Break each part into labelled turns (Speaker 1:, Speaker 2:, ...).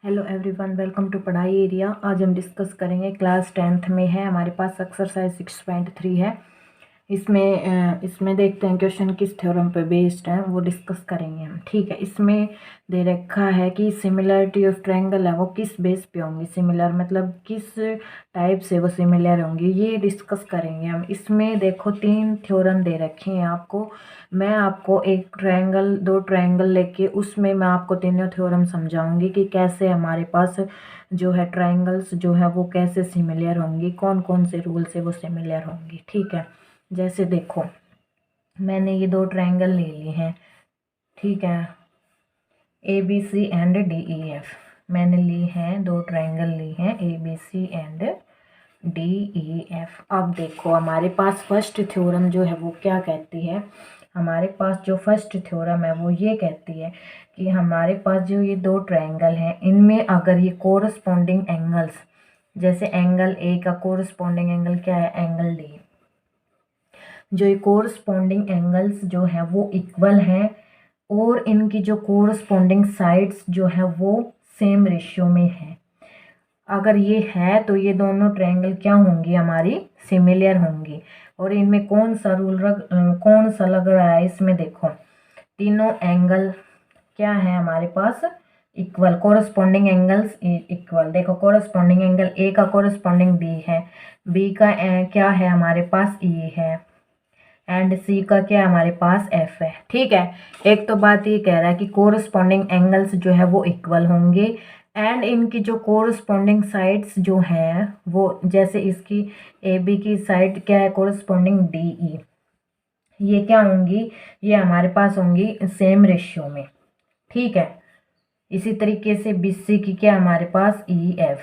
Speaker 1: Hello everyone, welcome to पढ़ाई area. आज हम डिस्कस करेंगे क्लास 10th में है हमारे पास एक्सरसाइज 6.3 है। इसमें देखते हैं क्वेश्चन किस थ्योरम पे बेस्ड है, वो डिस्कस करेंगे हम। ठीक है, इसमें दे रखा है कि सिमिलरिटी ऑफ ट्रायंगल है वो किस बेस पे होंगी। सिमिलर मतलब किस टाइप से वो सिमिलर होंगी, ये डिस्कस करेंगे हम। इसमें देखो 3 थ्योरम दे रखे हैं आपको। मैं आपको एक ट्रायंगल, 2 ट्रायंगल लेके उसमें मैं आपको तीनों थ्योरम समझाऊंगी कि कैसे हमारे पास जो है ट्रायंगल्स जो है वो कैसे सिमिलर होंगी, कौन कौन से रूल से वो सिमिलर होंगी। ठीक है, जैसे देखो मैंने ये 2 ट्रायंगल ले लिए हैं। ठीक है, ABC एंड DEF मैंने ली हैं, 2 ट्रायंगल ली हैं ABC एंड DEF। अब देखो हमारे पास फर्स्ट थ्योरम जो है वो क्या कहती है। हमारे पास जो फर्स्ट थ्योरम है वो ये कहती है कि हमारे पास जो ये 2 ट्रायंगल हैं इनमें अगर ये कोरस्पॉन्डिंग एंगल्स, जैसे एंगल ए का कोरस्पॉन्डिंग एंगल क्या है, एंगल डी, जो ये कोरस्पॉन्डिंग एंगल्स जो है वो इक्वल हैं और इनकी जो कोरस्पॉन्डिंग साइड्स जो है वो सेम रेशियो में है। अगर ये है तो ये दोनों ट्रायंगल क्या होंगी, हमारी सिमिलर होंगी। और इनमें कौन सा लग रहा है, इसमें देखो तीनों एंगल क्या है हमारे पास, इक्वल, कोरस्पॉन्डिंग एंगल्स इक्वल। देखो कोरस्पॉन्डिंग एंगल ए का कोरस्पॉन्डिंग बी है, बी का क्या है हमारे पास ई है, एंड सी का क्या हमारे पास एफ है। ठीक है, एक तो बात ये कह रहा है कि कोरस्पॉन्डिंग एंगल्स जो है वो इक्वल होंगे एंड इनकी जो कोरस्पॉन्डिंग साइड्स जो हैं वो, जैसे इसकी ए बी की साइड क्या है कोरस्पॉन्डिंग डी ई, ये क्या होंगी, ये हमारे पास होंगी सेम रेशियो में। ठीक है, इसी तरीके से बी सी की क्या हमारे पास ई एफ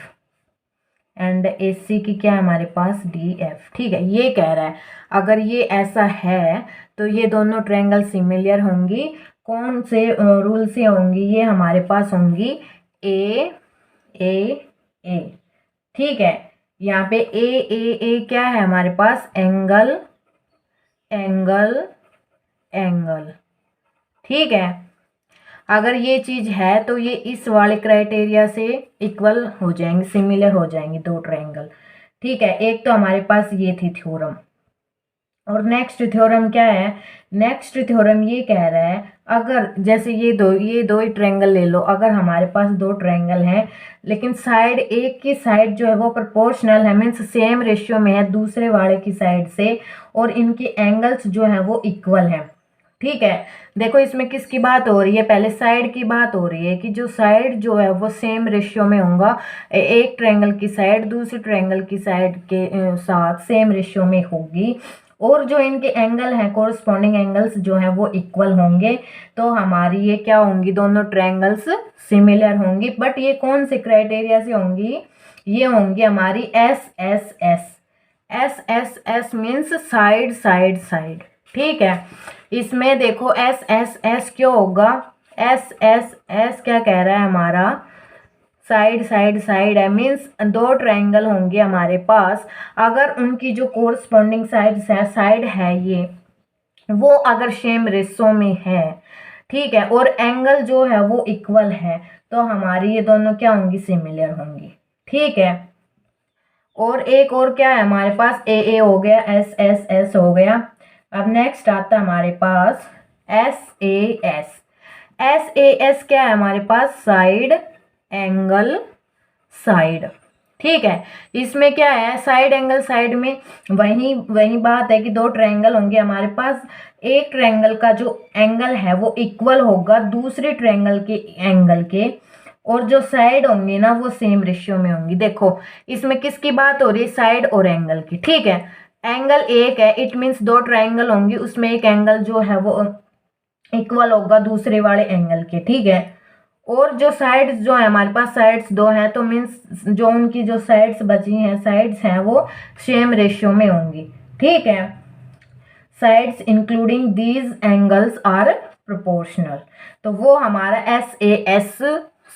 Speaker 1: एंड ए सी की क्या हमारे पास डी एफ। ठीक है, ये कह रहा है अगर ये ऐसा है तो ये दोनों ट्रायंगल सिमिलर होंगी। कौन से रूल से होंगी, ये हमारे पास होंगी ए ए ए। ठीक है, यहाँ पे ए क्या है हमारे पास, एंगल एंगल एंगल। ठीक है, अगर ये चीज है तो ये इस वाले क्राइटेरिया से इक्वल हो जाएंगे, सिमिलर हो जाएंगे 2 ट्रायंगल। ठीक है, एक तो हमारे पास ये थी थ्योरम। और नेक्स्ट थ्योरम क्या है, नेक्स्ट थ्योरम ये कह रहा है अगर जैसे ये दो ही ट्रायंगल ले लो, अगर हमारे पास 2 ट्रायंगल हैं लेकिन साइड एक की साइड जो है वो प्रोपोर्शनल है, मीन्स सेम रेशियो में है दूसरे वाले की साइड से, और इनके एंगल्स जो है वो इक्वल है। ठीक है, देखो इसमें किसकी बात हो रही है, पहले साइड की बात हो रही है कि जो साइड जो है वो सेम रेशियो में होगा, एक ट्रायंगल की साइड दूसरे ट्रायंगल की साइड के साथ सेम रेशियो में होगी, और जो इनके एंगल हैं कोरस्पॉन्डिंग एंगल्स जो हैं वो इक्वल होंगे। तो हमारी ये क्या होंगी, दोनों ट्रायंगल्स सिमिलर होंगी। बट ये कौन से क्राइटेरिया से होंगी, ये होंगी हमारी S S S. S S S means side side side. ठीक है, इसमें देखो एस एस एस क्यों होगा, एस एस एस क्या कह रहा है हमारा, साइड साइड साइड है, मीन्स 2 ट्रायंगल होंगे हमारे पास, अगर उनकी जो कोरस्पॉन्डिंग साइड है ये वो अगर सेम रेशो में है, ठीक है, और एंगल जो है वो इक्वल है, तो हमारी ये दोनों क्या होंगी, सिमिलर होंगी। ठीक है, और एक और क्या है हमारे पास, ए हो गया, एस एस एस हो गया। अब नेक्स्ट आता है हमारे पास S A S. S A S क्या है हमारे पास, साइड एंगल साइड। ठीक है, इसमें क्या है, साइड एंगल साइड में वही बात है कि 2 ट्रायंगल होंगे हमारे पास, एक ट्रायंगल का जो एंगल है वो इक्वल होगा दूसरे ट्रायंगल के एंगल के, और जो साइड होंगी ना वो सेम रेशियो में होंगी। देखो इसमें किसकी बात हो रही है, साइड और एंगल की। ठीक है, एंगल एक है, इट मीन्स 2 ट्रायंगल होंगी, उसमें एक एंगल जो है वो इक्वल होगा दूसरे वाले एंगल के। ठीक है, और जो साइड्स जो है हमारे पास, साइड्स 2 हैं तो मीन्स जो उनकी जो साइड्स बची हैं, साइड्स हैं वो सेम रेशियो में होंगी। ठीक है, sides including these angles are proportional. तो वो हमारा एस ए एस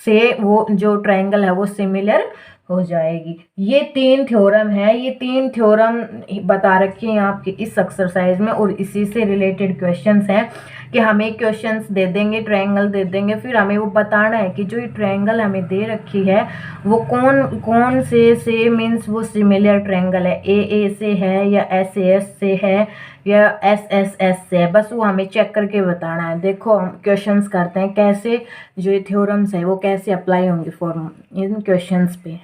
Speaker 1: से वो जो ट्रायंगल है वो सिमिलर हो जाएगी। ये 3 थ्योरम है, ये 3 थ्योरम बता रखे हैं आपके इस एक्सरसाइज में, और इसी से रिलेटेड क्वेश्चंस हैं कि हमें क्वेश्चंस दे देंगे, ट्रायंगल दे देंगे, फिर हमें वो बताना है कि जो ये ट्रायंगल हमें दे रखी है वो कौन कौन से मीन्स वो सिमिलर ट्रायंगल है, ए से है या एस से है या एस से है, बस वो हमें चेक करके बताना है। देखो हम क्वेश्चंस करते हैं कैसे जो ये थ्योरम्स है वो कैसे अप्लाई होंगे फॉर इन क्वेश्चंस पे।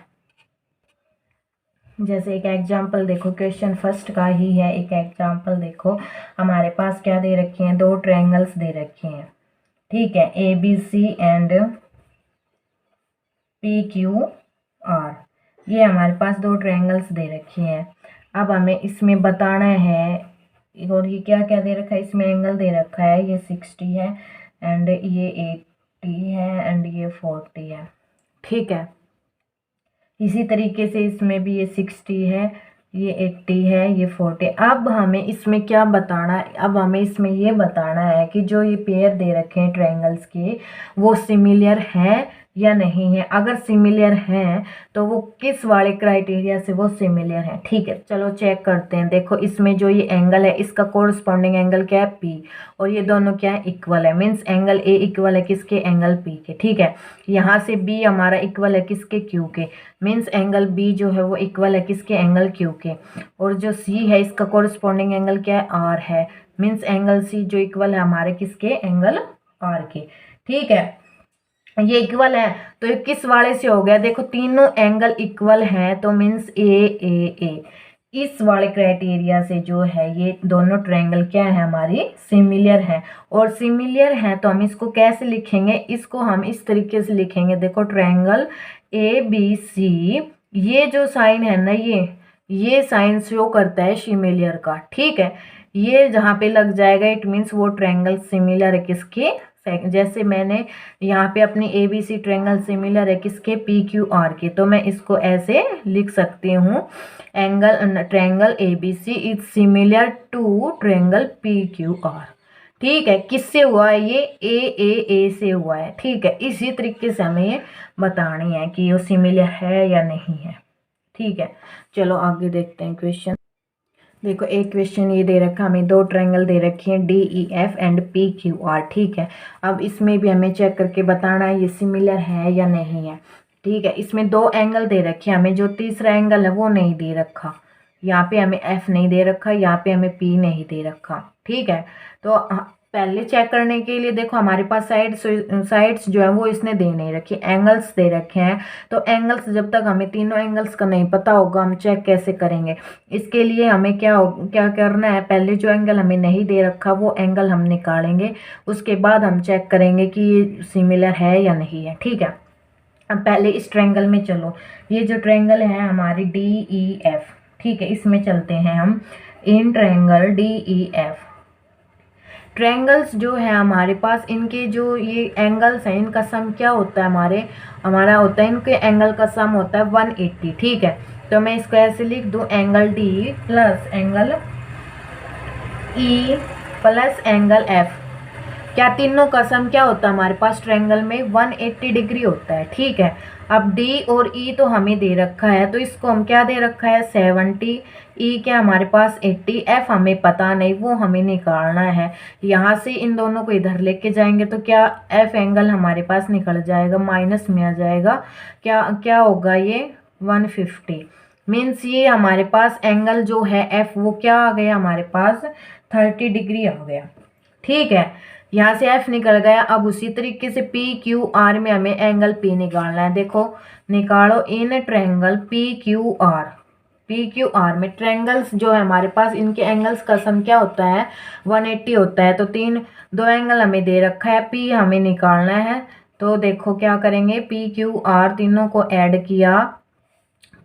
Speaker 1: जैसे एक एग्जांपल देखो, क्वेश्चन फर्स्ट का ही है, एक एग्जांपल देखो। हमारे पास क्या दे रखे हैं, 2 ट्रायंगल्स दे रखे हैं, ठीक है, ABC एंड PQR। ये हमारे पास 2 ट्रायंगल्स दे रखे हैं। अब हमें इसमें बताना है, और ये क्या क्या दे रखा है, इसमें एंगल दे रखा है, ये 60 है एंड ये 80 है एंड ये 40 है, ठीक है। इसी तरीके से इसमें भी ये 60 है, ये 80 है, ये 40। अब हमें इसमें क्या बताना है, अब हमें इसमें ये बताना है कि जो ये पेयर दे रखे हैं ट्रायंगल्स के वो सिमिलर हैं या नहीं है। अगर सिमिलर हैं तो वो किस वाले क्राइटेरिया से वो सिमिलर हैं, ठीक है। चलो चेक करते हैं। देखो इसमें जो ये एंगल है इसका कोरस्पॉन्डिंग एंगल क्या है, P, और ये दोनों क्या है, इक्वल है, मीन्स एंगल A इक्वल है किसके, एंगल P के, ठीक है। यहाँ से B हमारा इक्वल है किसके, Q के, मीन्स एंगल B जो है वो इक्वल है किसके, एंगल Q के। और जो C है इसका कोरस्पॉन्डिंग एंगल क्या है, R है, मीन्स एंगल C जो इक्वल है हमारे किसके, एंगल R के, ठीक है। ये इक्वल है तो ये किस वाले से हो गया, देखो तीनों एंगल इक्वल हैं तो मीन्स ए इस वाले क्राइटेरिया से जो है ये दोनों ट्रायंगल क्या है, हमारी सिमिलर है। और सिमिलर है तो हम इसको कैसे लिखेंगे, इसको हम इस तरीके से लिखेंगे, देखो ट्रायंगल ABC, ये जो साइन है ना, ये साइन शो करता है सिमिलर का, ठीक है। ये जहाँ पे लग जाएगा इट मीन्स वो ट्रायंगल सिमिलर है किसके, जैसे मैंने यहाँ पे अपनी ABC ट्रायंगल सिमिलर है किसके, PQR के, तो मैं इसको ऐसे लिख सकती हूँ, angle triangle ABC is similar to triangle PQR, ठीक है। किससे हुआ है ये, ए से हुआ है, ठीक है। इसी तरीके से हमें ये बतानी है कि ये सिमिलर है या नहीं है, ठीक है। चलो आगे देखते हैं क्वेश्चन। देखो एक क्वेश्चन ये दे रखा, हमें 2 ट्रायंगल दे रखी हैं DEF एंड PQR, ठीक है। अब इसमें भी हमें चेक करके बताना है ये सिमिलर है या नहीं है, ठीक है। इसमें 2 एंगल दे रखे हैं, हमें जो तीसरा एंगल है वो नहीं दे रखा, यहाँ पे हमें F नहीं दे रखा, यहाँ पे हमें P नहीं दे रखा, ठीक है। तो पहले चेक करने के लिए देखो हमारे पास साइड्स जो है वो इसने दे नहीं रखी, एंगल्स दे रखे हैं। तो एंगल्स जब तक हमें तीनों एंगल्स का नहीं पता होगा हम चेक कैसे करेंगे। इसके लिए हमें क्या करना है, पहले जो एंगल हमें नहीं दे रखा वो एंगल हम निकालेंगे, उसके बाद हम चेक करेंगे कि ये सिमिलर है या नहीं है, ठीक है। अब पहले इस ट्रायंगल में चलो, ये जो ट्रायंगल है हमारी DEF, ठीक है, इसमें चलते हैं हम। इन ट्रायंगल DEF ट्रायंगल्स जो है हमारे पास, इनके जो ये एंगल्स हैं इनका सम क्या होता है, हमारा होता है, इनके एंगल का सम होता है 180, ठीक है। तो मैं इसको ऐसे लिख दूं, angle D plus angle E plus angle F, क्या तीनों का सम क्या होता है हमारे पास ट्रायंगल में 180 डिग्री होता है, ठीक है। अब D और E तो हमें दे रखा है, तो इसको हम क्या दे रखा है 70, E क्या हमारे पास 80, F हमें पता नहीं वो हमें निकालना है। यहाँ से इन दोनों को इधर लेके जाएंगे तो क्या F एंगल हमारे पास निकल जाएगा, माइनस में आ जाएगा, क्या क्या होगा ये 150, मीन्स ये हमारे पास एंगल जो है F वो क्या आ गया हमारे पास 30 डिग्री आ गया, ठीक है। यहाँ से F निकल गया। अब उसी तरीके से PQR में हमें एंगल P निकालना है, देखो निकालो इन ट्रायंगल PQR में ट्रायंगल्स जो है हमारे पास इनके एंगल्स का सम क्या होता है 180 होता है। तो 2 एंगल हमें दे रखा है, P हमें निकालना है। तो देखो क्या करेंगे, PQR तीनों को ऐड किया,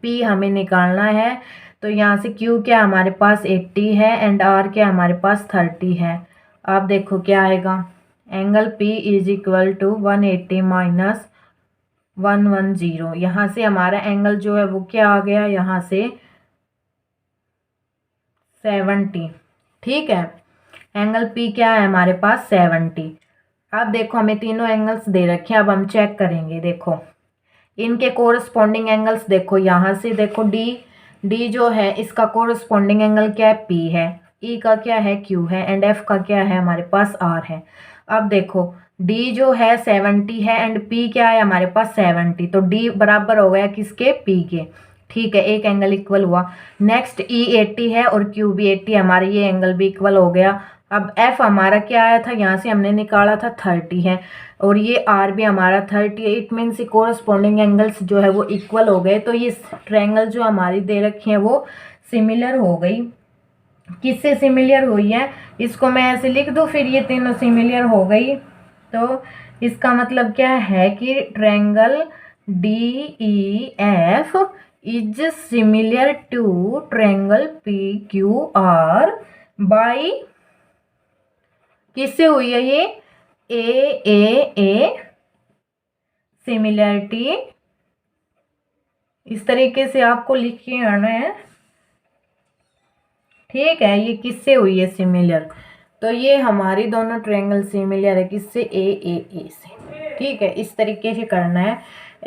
Speaker 1: P हमें निकालना है। तो यहाँ से Q क्या हमारे पास 80 है एंड R क्या हमारे पास 30 है। अब देखो क्या आएगा, angle P is equal to 180 minus 110। यहाँ से हमारा एंगल जो है वो क्या आ गया, यहाँ से 70, ठीक है। एंगल P क्या है हमारे पास 70। अब देखो हमें तीनों एंगल्स दे रखे हैं, अब हम चेक करेंगे। देखो इनके कोरस्पॉन्डिंग एंगल्स देखो, यहाँ से देखो डी जो है इसका कोरस्पॉन्डिंग एंगल क्या है, P है, E का क्या है, Q है, एंड F का क्या है, हमारे पास R है। अब देखो D जो है 70 है एंड P क्या है हमारे पास 70, तो D बराबर हो गया किसके, P के। ठीक है, एक एंगल इक्वल हुआ। नेक्स्ट E 80 है और Q भी 80 है, हमारे ये एंगल भी इक्वल हो गया। अब F हमारा क्या आया था, यहाँ से हमने निकाला था 30 है, और ये R भी हमारा 30 है। इट मीन्स कोरस्पॉन्डिंग एंगल्स जो है वो इक्वल हो गए। तो ये ट्रायंगल जो हमारी दे रखी है वो सिमिलर हो गई। किससे सिमिलर हुई है, इसको मैं ऐसे लिख दूँ, फिर ये तीनों सिमिलर हो गई। तो इसका मतलब क्या है कि triangle DEF is similar to triangle PQR by, किससे हुई है ये, ए सिमिलरिटी। इस तरीके से आपको लिख के आना है। ठीक है, ये किससे हुई है, सिमिलर। तो ये हमारी दोनों ट्रायंगल सिमिलर है, किससे, ए से। ठीक है, इस तरीके से करना है।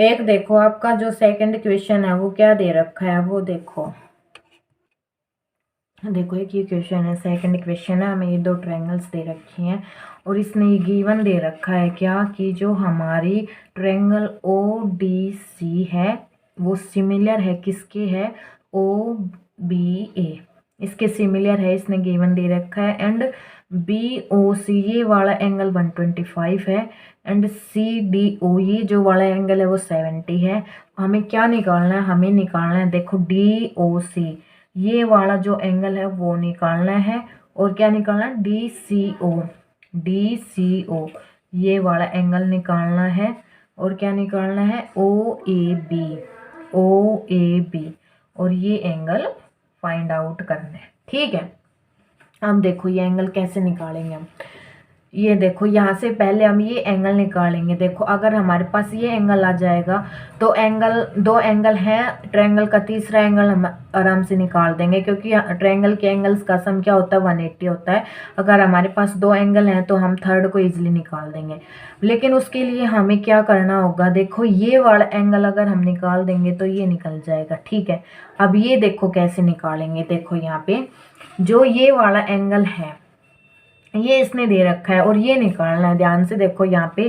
Speaker 1: एक देखो आपका जो सेकंड क्वेश्चन है वो क्या दे रखा है, वो देखो एक ये क्वेश्चन है, सेकंड क्वेश्चन है, हमें ये दो ट्रायंगल्स दे रखी हैं और इसने ये गिवन दे रखा है क्या, कि जो हमारी ट्रायंगल ODC है वो सिमिलर है, किसके है, OBA, इसके सिमिलर है, इसने गिवन दे रखा है। एंड BOC ये वाला एंगल 125 है, एंड CDO ये जो वाला एंगल है वो 70 है। हमें क्या निकालना है, हमें निकालना है देखो DOC ये वाला जो एंगल है वो निकालना है, और क्या निकालना है, DCO ये वाला एंगल निकालना है, और क्या निकालना है, OAB और ये एंगल फाइंड आउट करना है। ठीक है, अब देखो ये एंगल कैसे निकालेंगे हम। ये देखो यहाँ से पहले हम ये एंगल निकालेंगे। देखो अगर हमारे पास ये एंगल आ जाएगा तो दो एंगल हैं, ट्रायंगल का तीसरा एंगल हम आराम से निकाल देंगे, क्योंकि ट्रायंगल के एंगल्स का सम क्या होता है, 180 होता है। अगर हमारे पास दो एंगल हैं तो हम थर्ड को इजीली निकाल देंगे। लेकिन उसके लिए हमें क्या करना होगा, देखो ये वाला एंगल अगर हम निकाल देंगे तो ये निकल जाएगा। ठीक है, अब ये देखो कैसे निकालेंगे। देखो यहाँ पे जो ये वाला एंगल है ये इसने दे रखा है और ये निकालना है। ध्यान से देखो यहाँ पे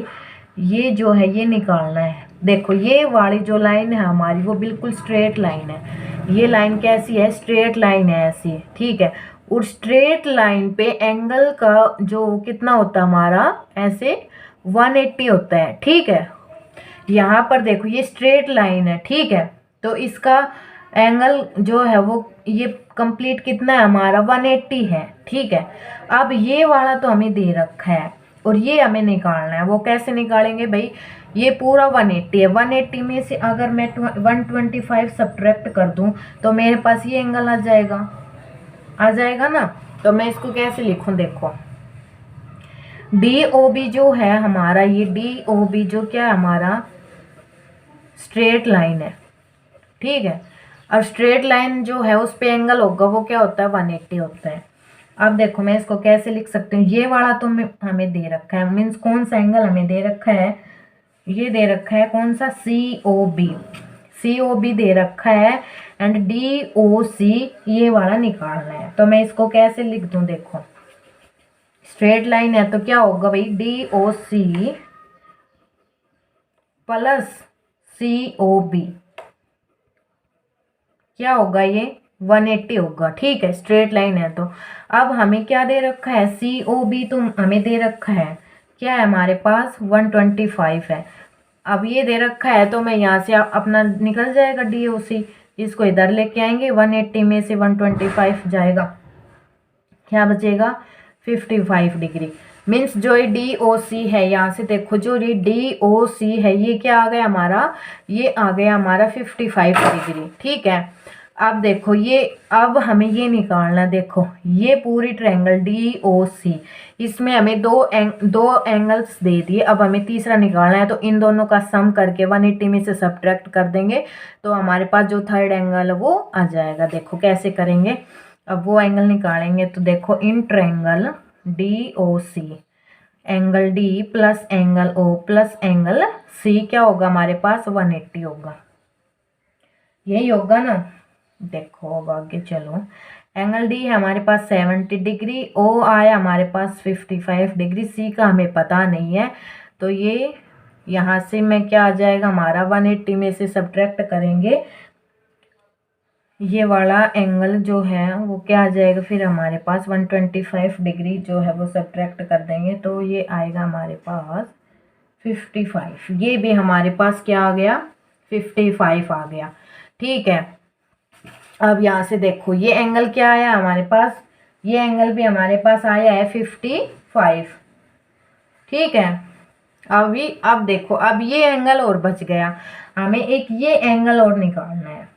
Speaker 1: ये जो है ये निकालना है। देखो ये वाली जो लाइन है हमारी वो बिल्कुल स्ट्रेट लाइन है। ये लाइन कैसी है, स्ट्रेट लाइन है ऐसी। ठीक है, और स्ट्रेट लाइन पे एंगल का जो कितना होता है हमारा, ऐसे 180 होता है। ठीक है, यहाँ पर देखो ये स्ट्रेट लाइन है। ठीक है, तो इसका एंगल जो है वो ये कंप्लीट कितना है हमारा, 180 है। ठीक है, अब ये वाला तो हमें दे रखा है और ये हमें निकालना है। वो कैसे निकालेंगे भाई, ये पूरा 180 है। 180 में से अगर मैं 125 सब्ट्रैक्ट कर दूं तो मेरे पास ये एंगल आ जाएगा ना। तो मैं इसको कैसे लिखूं, देखो DOB जो है हमारा, ये DOB जो क्या है हमारा स्ट्रेट लाइन है। ठीक है, और स्ट्रेट लाइन जो है उस पे एंगल होगा वो क्या होता है, 180 होता है। अब देखो मैं इसको कैसे लिख सकती हूँ, ये वाला तो हमें दे रखा है, मीन्स कौन सा एंगल हमें दे रखा है, ये दे रखा है कौन सा, COB दे रखा है। एंड DOC ये वाला निकालना है। तो मैं इसको कैसे लिख दूं, देखो स्ट्रेट लाइन है तो क्या होगा भाई, DOC प्लस COB क्या होगा, ये 180 होगा। ठीक है, स्ट्रेट लाइन है। तो अब हमें क्या दे रखा है, COB तो हमें दे रखा है, क्या है हमारे पास 125 है। अब ये दे रखा है तो मैं यहाँ से अपना निकल जाएगा DOC, इसको इधर लेके आएंगे, 180 में से 125 जाएगा, क्या बचेगा 55 डिग्री। मीन्स जो ये DOC है, यहाँ से देखो जो ये DOC है ये क्या आ गया हमारा, ये आ गया हमारा 55 डिग्री। ठीक है, अब देखो ये, अब हमें ये निकालना, देखो ये पूरी ट्रायंगल DOC, इसमें हमें दो एंगल्स दे दिए। अब हमें तीसरा निकालना है, तो इन दोनों का सम करके 180 में से सब्ट्रैक्ट कर देंगे तो हमारे पास जो थर्ड एंगल है वो आ जाएगा। देखो कैसे करेंगे, अब वो एंगल निकालेंगे। तो देखो in triangle DOC angle D plus angle O plus angle C क्या होगा हमारे पास 180 होगा। यही होगा ना। देखो अब आगे चलो, एंगल डी है हमारे पास 70 डिग्री, ओ आया हमारे पास 55 डिग्री, सी का हमें पता नहीं है। तो ये यहाँ से मैं क्या आ जाएगा हमारा 180 में से सब्ट्रैक्ट करेंगे, ये वाला एंगल जो है वो क्या आ जाएगा फिर हमारे पास 125 डिग्री जो है वो सब्ट्रैक्ट कर देंगे तो ये आएगा हमारे पास 55। ये भी हमारे पास क्या आ गया 55 आ गया। ठीक है, अब यहाँ से देखो ये एंगल क्या आया हमारे पास, ये एंगल भी हमारे पास आया है 55। ठीक है, अब देखो अब ये एंगल और बच गया, हमें एक ये एंगल और निकालना है।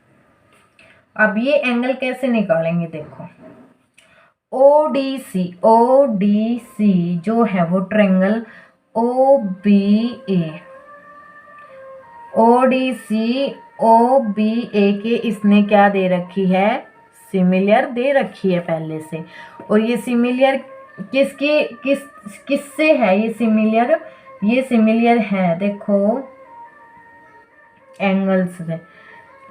Speaker 1: अब ये एंगल कैसे निकालेंगे, देखो ओ डी सी जो है वो ट्रायंगल ओ बी ए के इसने क्या दे रखी है, सिमिलर दे रखी है पहले से। और ये सिमिलर किससे है, ये सिमिलर है देखो एंगल्स से।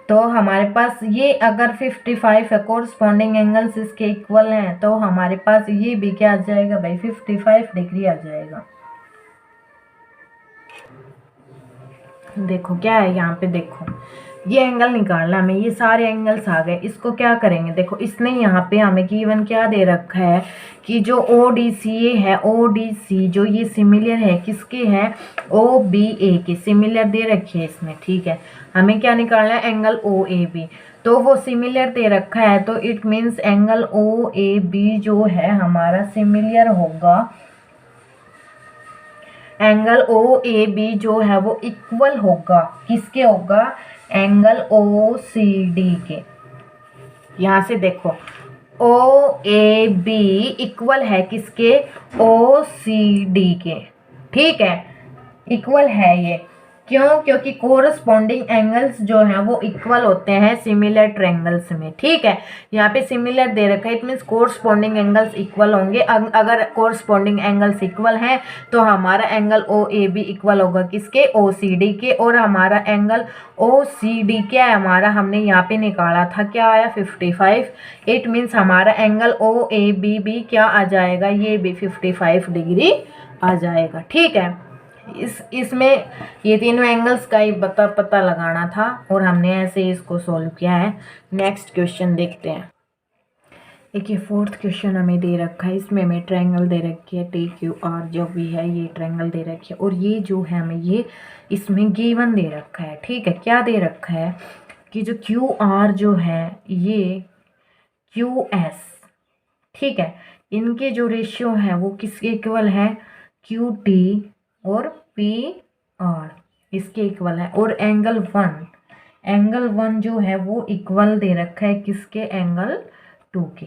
Speaker 1: तो हमारे पास ये अगर 55 है, कोरस्पॉन्डिंग एंगल्स इसके इक्वल हैं, तो हमारे पास ये भी क्या आ जाएगा भाई 55 डिग्री आ जाएगा। देखो क्या है यहाँ पे, देखो ये एंगल निकालना हमें, ये सारे एंगल्स आ गए। इसको क्या करेंगे, देखो इसने यहाँ पे हमें गिवन क्या दे रखा है कि जो ODCA है, ODC जो ये सिमिलर है किसके है, OBA के सिमिलर दे रखी है इसमें। ठीक है, हमें क्या निकालना है, एंगल OAB। तो वो सिमिलर दे रखा है तो इट मीन्स एंगल OAB जो है हमारा सिमिलर होगा, एंगल OAB जो है वो इक्वल होगा किसके होगा, एंगल OCD के। यहाँ से देखो OAB इक्वल है किसके, OCD के। ठीक है, इक्वल है ये क्यों, क्योंकि कोरस्पॉन्डिंग एंगल्स जो हैं वो इक्वल होते हैं सिमिलर ट्रायंगल्स में। ठीक है, यहाँ पे सिमिलर दे रखा है, it means corresponding angles equal होंगे। अगर कोरस्पॉन्डिंग एंगल्स इक्वल हैं तो हमारा एंगल OAB इक्वल होगा किसके, OCD के। और हमारा एंगल OCD क्या है हमारा, हमने यहाँ पे निकाला था क्या आया 55। इट मीन्स हमारा एंगल OAB भी क्या आ जाएगा, ये भी 55 डिग्री आ जाएगा। ठीक है, इसमें ये तीनों एंगल्स का ही पता लगाना था और हमने ऐसे ही इसको सॉल्व किया है। नेक्स्ट क्वेश्चन देखते हैं। एक ये फोर्थ क्वेश्चन हमें दे रखा है, इसमें हमें ट्रायंगल दे रखी है TQR जो भी है, ये ट्रायंगल दे रखी है और ये जो है हमें ये इसमें गिवन दे रखा है। ठीक है, क्या दे रखा है कि जो QR जो है ये QS, ठीक है, इनके जो रेशियो है वो किसके इक्वल है, QT और PR इसके इक्वल है। और एंगल 1 जो है वो इक्वल दे रखा है किसके, एंगल 2 के।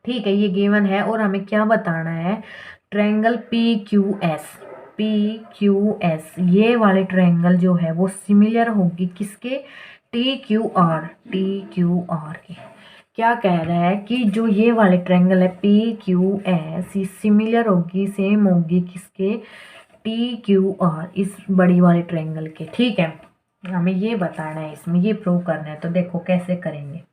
Speaker 1: ठीक है, ये गिवन है और हमें क्या बताना है, ट्रायंगल PQS ये वाले ट्रायंगल जो है वो सिमिलर होगी किसके, TQR के। क्या कह रहा है कि जो ये वाले ट्रायंगल है PQS ये सिमिलर होगी, सेम होगी किसके, TQR इस बड़ी वाले ट्रायंगल के। ठीक है, हमें ये बताना है, इसमें ये प्रूव करना है। तो देखो कैसे करेंगे,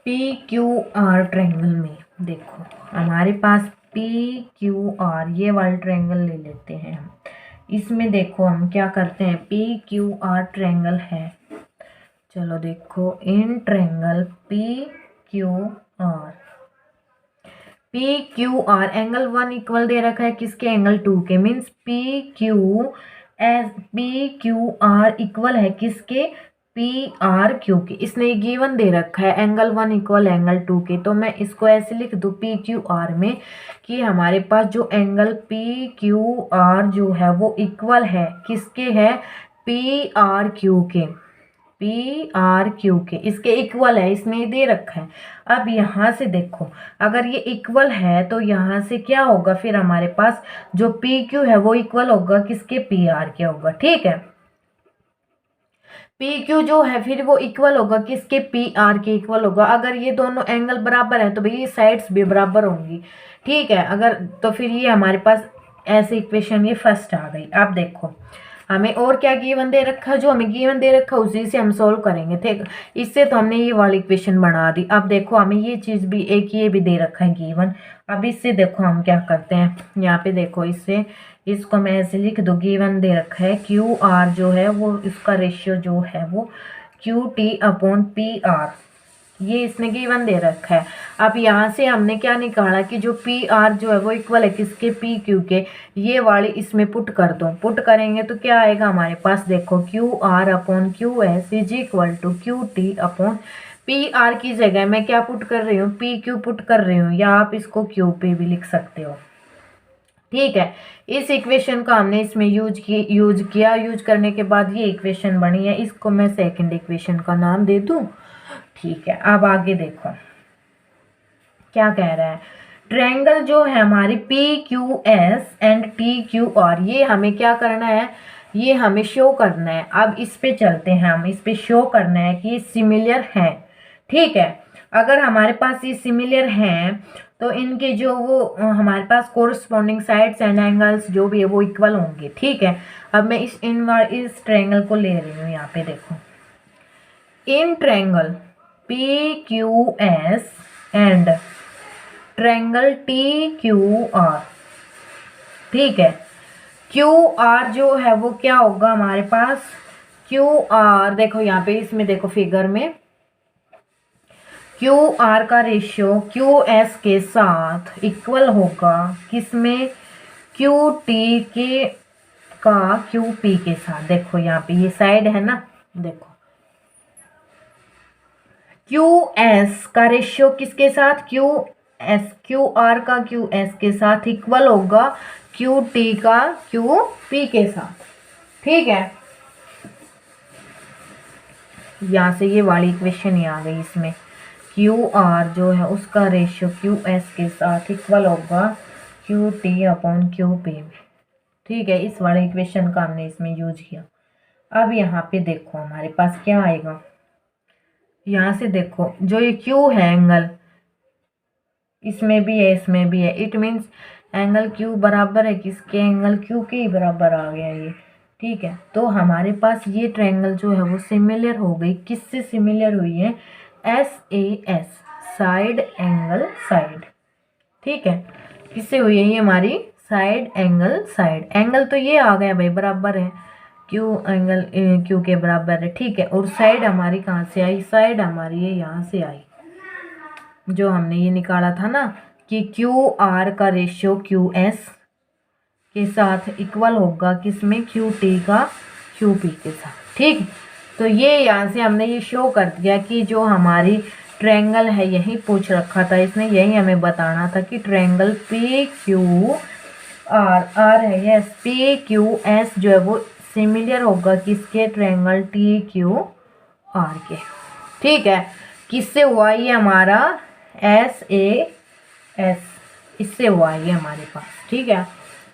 Speaker 1: PQR ट्रायंगल में देखो हमारे पास PQR ये वाला ट्रायंगल ले लेते हैं हम। इसमें देखो हम क्या करते हैं, PQR ट्रायंगल है, चलो देखो in triangle PQR angle 1 equal दे रखा है किसके, एंगल 2 के। मीन्स PQR इक्वल है किसके, PRQ के। इसने गिवन दे रखा है एंगल 1 इक्वल एंगल 2 के, तो मैं इसको ऐसे लिख दूँ PQR में कि हमारे पास जो एंगल PQR जो है वो इक्वल है किसके है, PRQ के इसके इक्वल है, इसमें दे रखा है। अब यहाँ से देखो अगर ये इक्वल है तो यहाँ से क्या होगा फिर हमारे पास जो PQ है वो इक्वल होगा किसके, PR के होगा। ठीक है, PQ जो है फिर वो इक्वल होगा किसके, PR के इक्वल होगा। अगर ये दोनों एंगल बराबर है तो भाई ये साइड्स भी बराबर होंगी। ठीक है। अगर तो फिर ये हमारे पास ऐसे इक्वेशन ये फर्स्ट आ गई। अब देखो हमें और क्या गिवन दे रखा, जो हमें गिवन दे रखा उसी से हम सोल्व करेंगे। ठीक, इससे तो हमने ये वाली इक्वेशन बना दी। अब देखो हमें ये चीज़ भी एक ये भी दे रखा है गिवन। अब इससे देखो हम क्या करते हैं, यहाँ पे देखो इससे इसको मैं ऐसे लिख दूँ, गिवन दे रखा है क्यू आर जो है वो इसका रेशियो जो है वो Q T upon P are, ये इसने गिवन दे रखा है। अब यहाँ से हमने क्या निकाला कि जो पी आर जो है वो इक्वल है किसके, पी क्यू के। ये वाली इसमें पुट कर दो, पुट करेंगे तो क्या आएगा हमारे पास, देखो Q R upon Q S is equal to Q T upon P R की जगह मैं क्या पुट कर रही हूँ, पी क्यू पुट कर रही हूँ, या आप इसको क्यू पी भी लिख सकते हो। ठीक है, इस इक्वेशन का हमने इसमें यूज किया। यूज करने के बाद ये इक्वेशन बनी है, इसको मैं सेकंड इक्वेशन का नाम दे दूं। ठीक है, अब आगे देखो क्या कह रहा है। ट्रायंगल जो है हमारी P Q S and T Q R, ये हमें क्या करना है, ये हमें शो करना है। अब इस पे चलते हैं, हम इस पे शो करना है कि सिमिलर हैं। ठीक है, अगर हमारे पास ये सिमिलर हैं तो इनके जो वो हमारे पास कोरस्पॉन्डिंग साइड्स एंड एंगल्स जो भी है वो इक्वल होंगे। ठीक है, अब मैं इस ट्रायंगल को ले रही हूँ। यहाँ पे देखो in triangle P Q S and triangle T Q R. ठीक है, क्यू आर जो है वो क्या होगा हमारे पास, क्यू आर देखो यहाँ पे इसमें देखो फिगर में क्यू आर का रेशियो क्यू एस के साथ इक्वल होगा किसमें, क्यू टी के का क्यू पी के साथ। देखो यहाँ पे ये साइड है ना, देखो क्यू एस का रेशियो किसके साथ, क्यू आर का क्यू एस के साथ इक्वल होगा क्यू टी का क्यू पी के साथ। ठीक है, यहाँ से ये वाली इक्वेशन ही आ गई। इसमें क्यू आर जो है उसका रेशियो क्यू एस के साथ इक्वल होगा Q T upon Q P में। ठीक है, इस वाले इक्वेशन का हमने इसमें यूज किया। अब यहाँ पे देखो हमारे पास क्या आएगा, यहाँ से देखो जो ये क्यू है एंगल, इसमें भी है इसमें भी है, इट मीन्स एंगल क्यू बराबर है किसके, एंगल क्यू के ही बराबर आ गया ये। ठीक है, तो हमारे पास ये ट्रायंगल जो है वो सिमिलर हो गई, किससे सिमिलर हुई है, S A S, side angle side. ठीक है, किससे हुई है ये हमारी साइड एंगल साइड। एंगल तो ये आ गया भाई बराबर है, क्यू एंगल क्यू के बराबर है। ठीक है, और साइड हमारी कहाँ से आई, साइड हमारी ये यहाँ से आई, जो हमने ये निकाला था ना कि क्यू आर का रेशियो क्यू एस के साथ इक्वल होगा किसमें, क्यू टी का क्यू पी के साथ। ठीक, तो ये यहाँ से हमने ये शो कर दिया कि जो हमारी ट्रायंगल है यही पूछ रखा था इसने, यही हमें बताना था कि ट्रायंगल पी क्यू आर है, यस पी क्यू एस जो है वो सिमिलर होगा किसके, ट्रायंगल टी क्यू आर के। ठीक है, किससे हुआ ये हमारा, एस ए एस, इससे हुआ ये हमारे पास। ठीक है,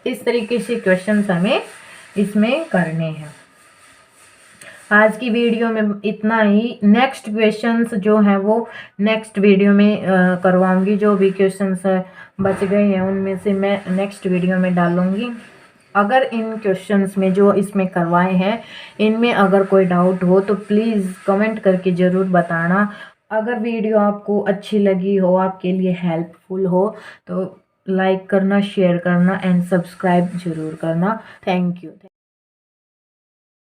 Speaker 1: इस तरीके से क्वेश्चंस हमें इसमें करने हैं। आज की वीडियो में इतना ही। नेक्स्ट क्वेश्चंस जो हैं वो नेक्स्ट वीडियो में करवाऊंगी। जो भी क्वेश्चंस बच गए हैं उनमें से मैं नेक्स्ट वीडियो में डालूंगी। अगर इन क्वेश्चंस में जो इसमें करवाए हैं इनमें अगर कोई डाउट हो तो प्लीज़ कमेंट करके ज़रूर बताना। अगर वीडियो आपको अच्छी लगी हो, आपके लिए हेल्पफुल हो तो लाइक करना, शेयर करना एंड सब्सक्राइब ज़रूर करना। Thank you.